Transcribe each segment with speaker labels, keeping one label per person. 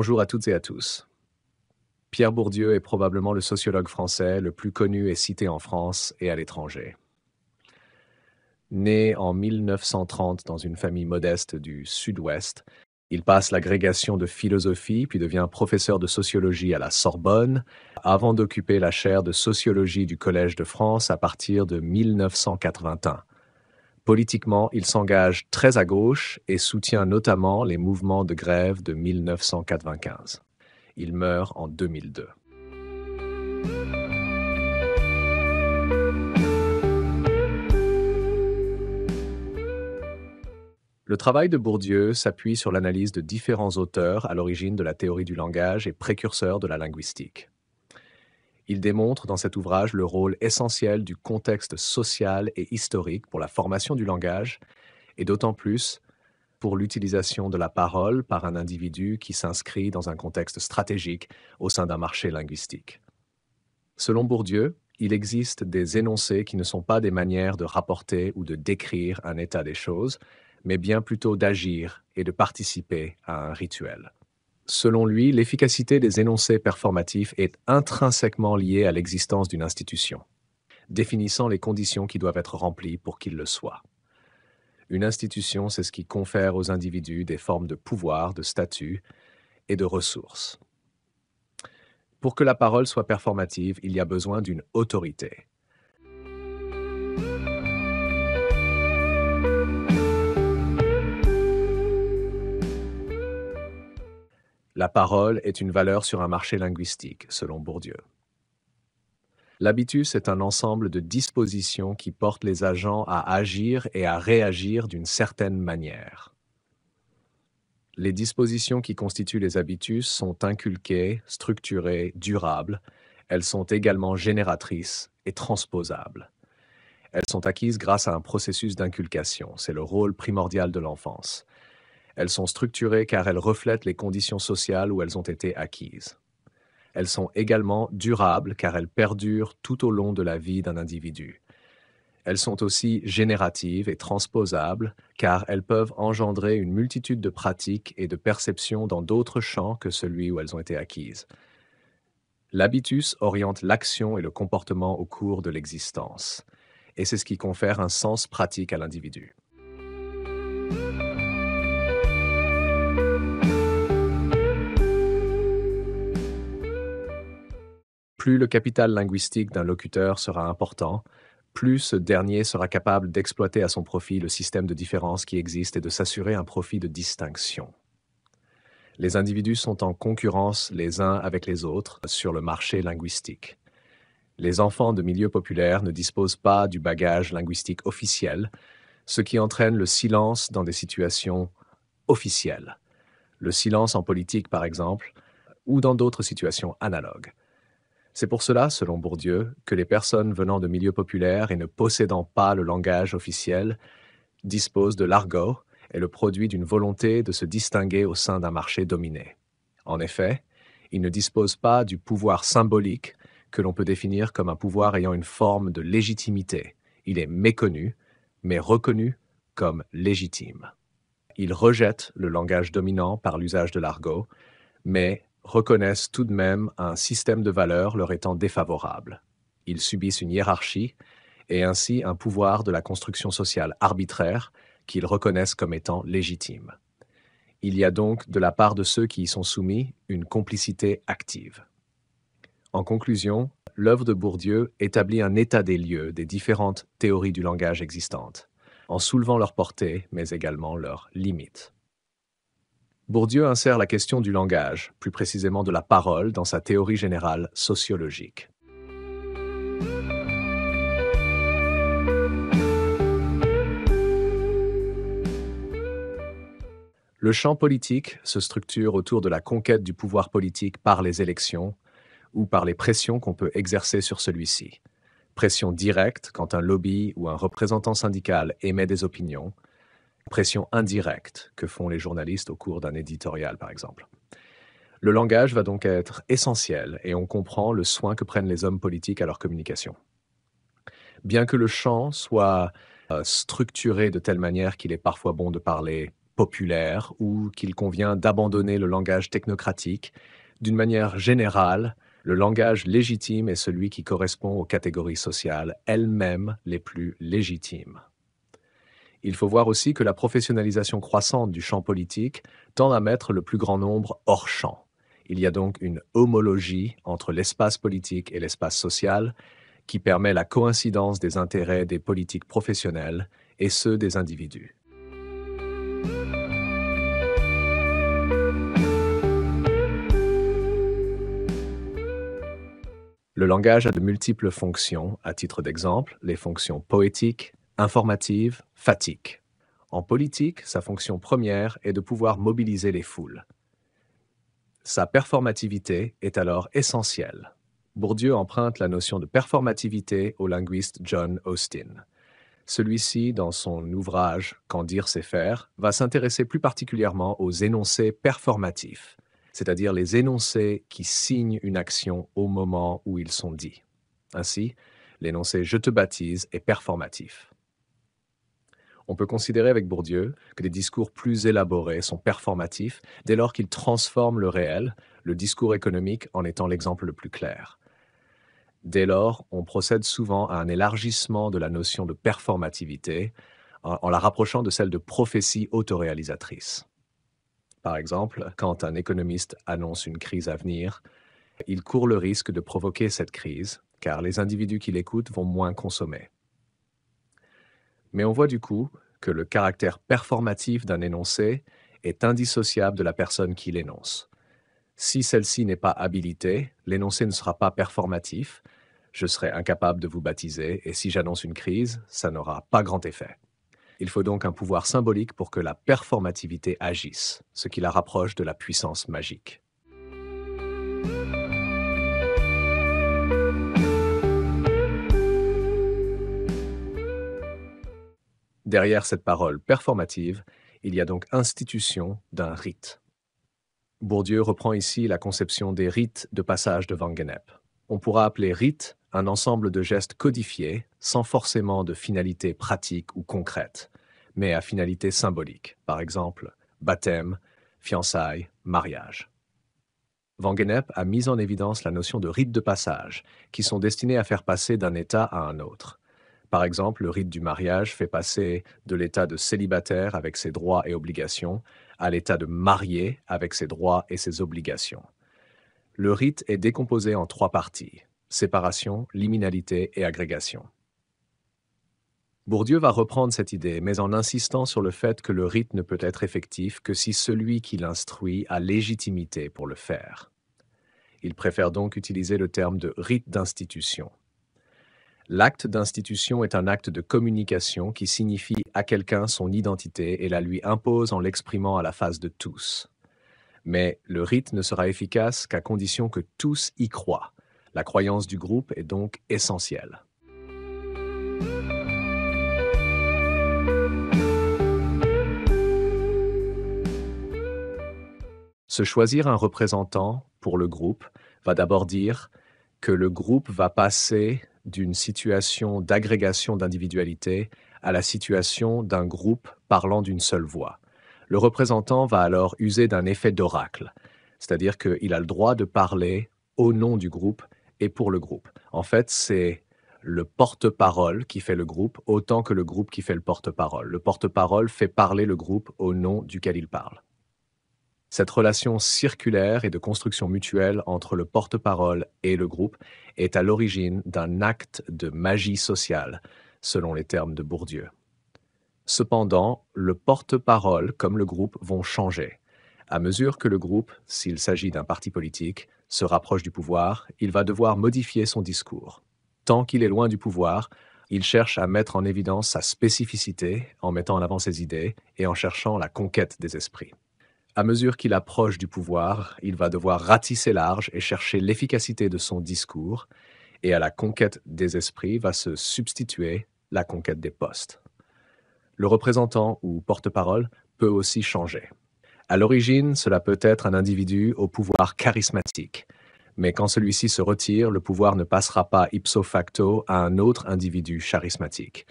Speaker 1: Bonjour à toutes et à tous. Pierre Bourdieu est probablement le sociologue français le plus connu et cité en France et à l'étranger. Né en 1930 dans une famille modeste du Sud-Ouest, il passe l'agrégation de philosophie puis devient professeur de sociologie à la Sorbonne avant d'occuper la chaire de sociologie du Collège de France à partir de 1981. Politiquement, il s'engage très à gauche et soutient notamment les mouvements de grève de 1995. Il meurt en 2002. Le travail de Bourdieu s'appuie sur l'analyse de différents auteurs à l'origine de la théorie du langage et précurseurs de la linguistique. Il démontre dans cet ouvrage le rôle essentiel du contexte social et historique pour la formation du langage, et d'autant plus pour l'utilisation de la parole par un individu qui s'inscrit dans un contexte stratégique au sein d'un marché linguistique. Selon Bourdieu, il existe des énoncés qui ne sont pas des manières de rapporter ou de décrire un état des choses, mais bien plutôt d'agir et de participer à un rituel. Selon lui, l'efficacité des énoncés performatifs est intrinsèquement liée à l'existence d'une institution, définissant les conditions qui doivent être remplies pour qu'il le soit. Une institution, c'est ce qui confère aux individus des formes de pouvoir, de statut et de ressources. Pour que la parole soit performative, il y a besoin d'une autorité. La parole est une valeur sur un marché linguistique, selon Bourdieu. L'habitus est un ensemble de dispositions qui portent les agents à agir et à réagir d'une certaine manière. Les dispositions qui constituent les habitus sont inculquées, structurées, durables. Elles sont également génératrices et transposables. Elles sont acquises grâce à un processus d'inculcation. C'est le rôle primordial de l'enfance. Elles sont structurées car elles reflètent les conditions sociales où elles ont été acquises. Elles sont également durables car elles perdurent tout au long de la vie d'un individu. Elles sont aussi génératives et transposables car elles peuvent engendrer une multitude de pratiques et de perceptions dans d'autres champs que celui où elles ont été acquises. L'habitus oriente l'action et le comportement au cours de l'existence, et c'est ce qui confère un sens pratique à l'individu. Plus le capital linguistique d'un locuteur sera important, plus ce dernier sera capable d'exploiter à son profit le système de différence qui existe et de s'assurer un profit de distinction. Les individus sont en concurrence les uns avec les autres sur le marché linguistique. Les enfants de milieux populaires ne disposent pas du bagage linguistique officiel, ce qui entraîne le silence dans des situations officielles. Le silence en politique, par exemple, ou dans d'autres situations analogues. C'est pour cela, selon Bourdieu, que les personnes venant de milieux populaires et ne possédant pas le langage officiel disposent de l'argot et le produit d'une volonté de se distinguer au sein d'un marché dominé. En effet, ils ne disposent pas du pouvoir symbolique que l'on peut définir comme un pouvoir ayant une forme de légitimité. Il est méconnu, mais reconnu comme légitime. Ils rejettent le langage dominant par l'usage de l'argot, mais reconnaissent tout de même un système de valeurs leur étant défavorable. Ils subissent une hiérarchie et ainsi un pouvoir de la construction sociale arbitraire qu'ils reconnaissent comme étant légitime. Il y a donc, de la part de ceux qui y sont soumis, une complicité active. En conclusion, l'œuvre de Bourdieu établit un état des lieux des différentes théories du langage existantes, en soulevant leur portée, mais également leurs limites. Bourdieu insère la question du langage, plus précisément de la parole, dans sa théorie générale sociologique. Le champ politique se structure autour de la conquête du pouvoir politique par les élections ou par les pressions qu'on peut exercer sur celui-ci. Pression directe quand un lobby ou un représentant syndical émet des opinions, pression indirecte que font les journalistes au cours d'un éditorial, par exemple. Le langage va donc être essentiel et on comprend le soin que prennent les hommes politiques à leur communication. Bien que le champ soit structuré de telle manière qu'il est parfois bon de parler populaire ou qu'il convient d'abandonner le langage technocratique. D'une manière générale, le langage légitime est celui qui correspond aux catégories sociales elles-mêmes les plus légitimes. Il faut voir aussi que la professionnalisation croissante du champ politique tend à mettre le plus grand nombre hors champ. Il y a donc une homologie entre l'espace politique et l'espace social qui permet la coïncidence des intérêts des politiques professionnels et ceux des individus. Le langage a de multiples fonctions, à titre d'exemple, les fonctions poétiques, informatives, fatiques. En politique, sa fonction première est de pouvoir mobiliser les foules. Sa performativité est alors essentielle. Bourdieu emprunte la notion de performativité au linguiste John Austin. Celui-ci, dans son ouvrage Quand dire c'est faire, va s'intéresser plus particulièrement aux énoncés performatifs, c'est-à-dire les énoncés qui signent une action au moment où ils sont dits. Ainsi, l'énoncé « je te baptise » est performatif. On peut considérer avec Bourdieu que des discours plus élaborés sont performatifs dès lors qu'ils transforment le réel, le discours économique en étant l'exemple le plus clair. Dès lors, on procède souvent à un élargissement de la notion de performativité en la rapprochant de celle de prophétie autoréalisatrice. Par exemple, quand un économiste annonce une crise à venir, il court le risque de provoquer cette crise, car les individus qui l'écoutent vont moins consommer. Mais on voit du coup que le caractère performatif d'un énoncé est indissociable de la personne qui l'énonce. Si celle-ci n'est pas habilitée, l'énoncé ne sera pas performatif, je serai incapable de vous baptiser, et si j'annonce une crise, ça n'aura pas grand effet. Il faut donc un pouvoir symbolique pour que la performativité agisse, ce qui la rapproche de la puissance magique. Derrière cette parole performative, il y a donc institution d'un rite. Bourdieu reprend ici la conception des rites de passage de Wangenep. On pourra appeler rite un ensemble de gestes codifiés, sans forcément de finalité pratique ou concrète, mais à finalité symbolique, par exemple baptême, fiançailles, mariage. Wangenep a mis en évidence la notion de rites de passage, qui sont destinés à faire passer d'un état à un autre. Par exemple, le rite du mariage fait passer de l'état de célibataire avec ses droits et obligations à l'état de marié avec ses droits et ses obligations. Le rite est décomposé en 3 parties: séparation, liminalité et agrégation. Bourdieu va reprendre cette idée, mais en insistant sur le fait que le rite ne peut être effectif que si celui qui l'instruit a légitimité pour le faire. Il préfère donc utiliser le terme de rite d'institution. L'acte d'institution est un acte de communication qui signifie à quelqu'un son identité et la lui impose en l'exprimant à la face de tous. Mais le rite ne sera efficace qu'à condition que tous y croient. La croyance du groupe est donc essentielle. Se choisir un représentant pour le groupe va d'abord dire que le groupe va passer d'une situation d'agrégation d'individualité à la situation d'un groupe parlant d'une seule voix. Le représentant va alors user d'un effet d'oracle, c'est-à-dire qu'il a le droit de parler au nom du groupe et pour le groupe. En fait, c'est le porte-parole qui fait le groupe autant que le groupe qui fait le porte-parole. Le porte-parole fait parler le groupe au nom duquel il parle. Cette relation circulaire et de construction mutuelle entre le porte-parole et le groupe est à l'origine d'un acte de magie sociale, selon les termes de Bourdieu. Cependant, le porte-parole comme le groupe vont changer. À mesure que le groupe, s'il s'agit d'un parti politique, se rapproche du pouvoir, il va devoir modifier son discours. Tant qu'il est loin du pouvoir, il cherche à mettre en évidence sa spécificité en mettant en avant ses idées et en cherchant la conquête des esprits. À mesure qu'il approche du pouvoir, il va devoir ratisser large et chercher l'efficacité de son discours, et à la conquête des esprits va se substituer la conquête des postes. Le représentant ou porte-parole peut aussi changer. À l'origine, cela peut être un individu au pouvoir charismatique, mais quand celui-ci se retire, le pouvoir ne passera pas ipso facto à un autre individu charismatique,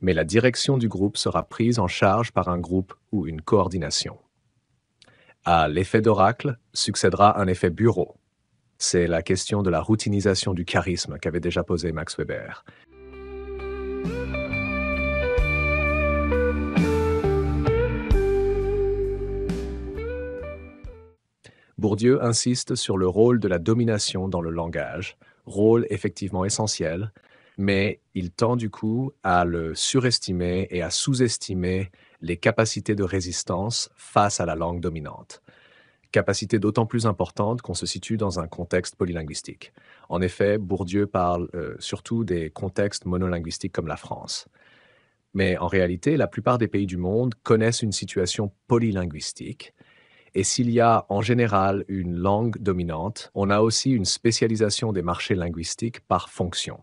Speaker 1: mais la direction du groupe sera prise en charge par un groupe ou une coordination. À l'effet d'oracle succédera un effet bureau. C'est la question de la routinisation du charisme qu'avait déjà posé Max Weber. Bourdieu insiste sur le rôle de la domination dans le langage, rôle effectivement essentiel, mais il tend du coup à le surestimer et à sous-estimer les capacités de résistance face à la langue dominante. Capacité d'autant plus importante qu'on se situe dans un contexte polylinguistique. En effet, Bourdieu parle surtout des contextes monolinguistiques comme la France. Mais en réalité, la plupart des pays du monde connaissent une situation polylinguistique. Et s'il y a en général une langue dominante, on a aussi une spécialisation des marchés linguistiques par fonction.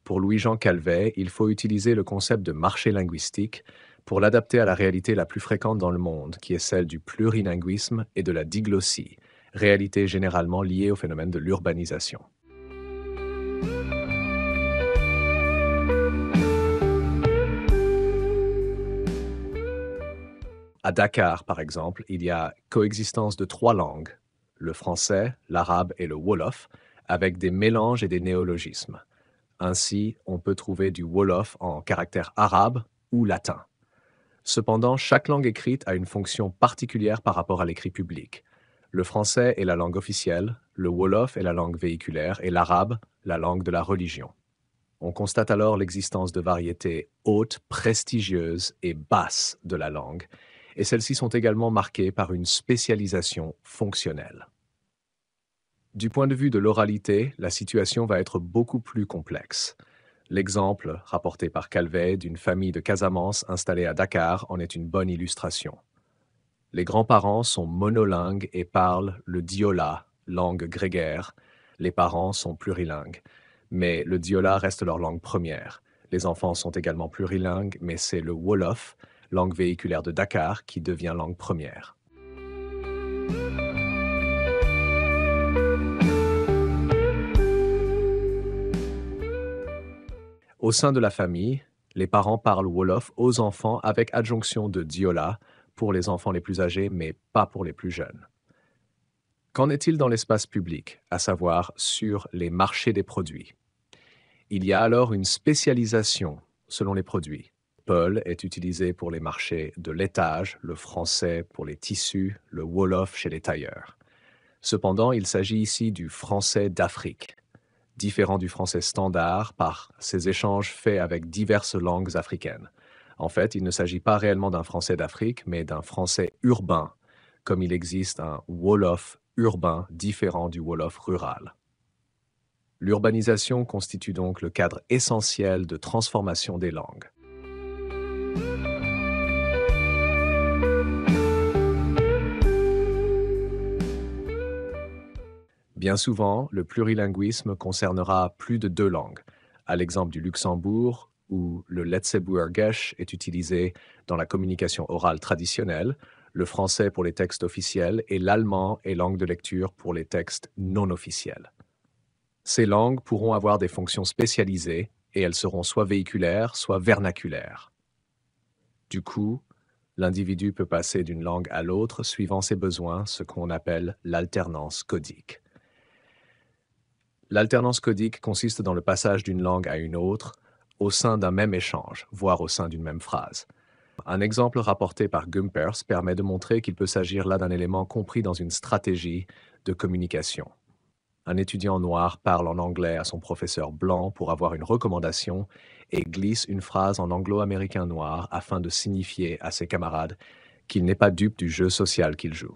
Speaker 1: Pour Louis-Jean Calvet, il faut utiliser le concept de marché linguistique pour l'adapter à la réalité la plus fréquente dans le monde, qui est celle du plurilinguisme et de la diglossie, réalité généralement liée au phénomène de l'urbanisation. À Dakar, par exemple, il y a coexistence de 3 langues, le français, l'arabe et le wolof, avec des mélanges et des néologismes. Ainsi, on peut trouver du wolof en caractère arabe ou latin. Cependant, chaque langue écrite a une fonction particulière par rapport à l'écrit public. Le français est la langue officielle, le wolof est la langue véhiculaire et l'arabe, la langue de la religion. On constate alors l'existence de variétés hautes, prestigieuses et basses de la langue, et celles-ci sont également marquées par une spécialisation fonctionnelle. Du point de vue de l'oralité, la situation va être beaucoup plus complexe. L'exemple, rapporté par Calvet, d'une famille de Casamance installée à Dakar en est une bonne illustration. Les grands-parents sont monolingues et parlent le diola, langue grégaire. Les parents sont plurilingues, mais le diola reste leur langue première. Les enfants sont également plurilingues, mais c'est le wolof, langue véhiculaire de Dakar, qui devient langue première. Au sein de la famille, les parents parlent wolof aux enfants avec adjonction de diola pour les enfants les plus âgés, mais pas pour les plus jeunes. Qu'en est-il dans l'espace public, à savoir sur les marchés des produits? Il y a alors une spécialisation selon les produits. Peul est utilisé pour les marchés de laitage, le français pour les tissus, le wolof chez les tailleurs. Cependant, il s'agit ici du français d'Afrique, différent du français standard par ces échanges faits avec diverses langues africaines. En fait, il ne s'agit pas réellement d'un français d'Afrique, mais d'un français urbain, comme il existe un wolof urbain différent du wolof rural. L'urbanisation constitue donc le cadre essentiel de transformation des langues. Bien souvent, le plurilinguisme concernera plus de 2 langues, à l'exemple du Luxembourg, où le Letzebuergesch est utilisé dans la communication orale traditionnelle, le français pour les textes officiels et l'allemand est langue de lecture pour les textes non officiels. Ces langues pourront avoir des fonctions spécialisées et elles seront soit véhiculaires, soit vernaculaires. Du coup, l'individu peut passer d'une langue à l'autre suivant ses besoins, ce qu'on appelle l'alternance codique. L'alternance codique consiste dans le passage d'une langue à une autre au sein d'un même échange, voire au sein d'une même phrase. Un exemple rapporté par Gumpers permet de montrer qu'il peut s'agir là d'un élément compris dans une stratégie de communication. Un étudiant noir parle en anglais à son professeur blanc pour avoir une recommandation et glisse une phrase en anglo-américain noir afin de signifier à ses camarades qu'il n'est pas dupe du jeu social qu'il joue.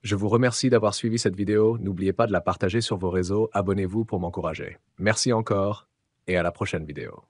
Speaker 1: Je vous remercie d'avoir suivi cette vidéo. N'oubliez pas de la partager sur vos réseaux. Abonnez-vous pour m'encourager. Merci encore et à la prochaine vidéo.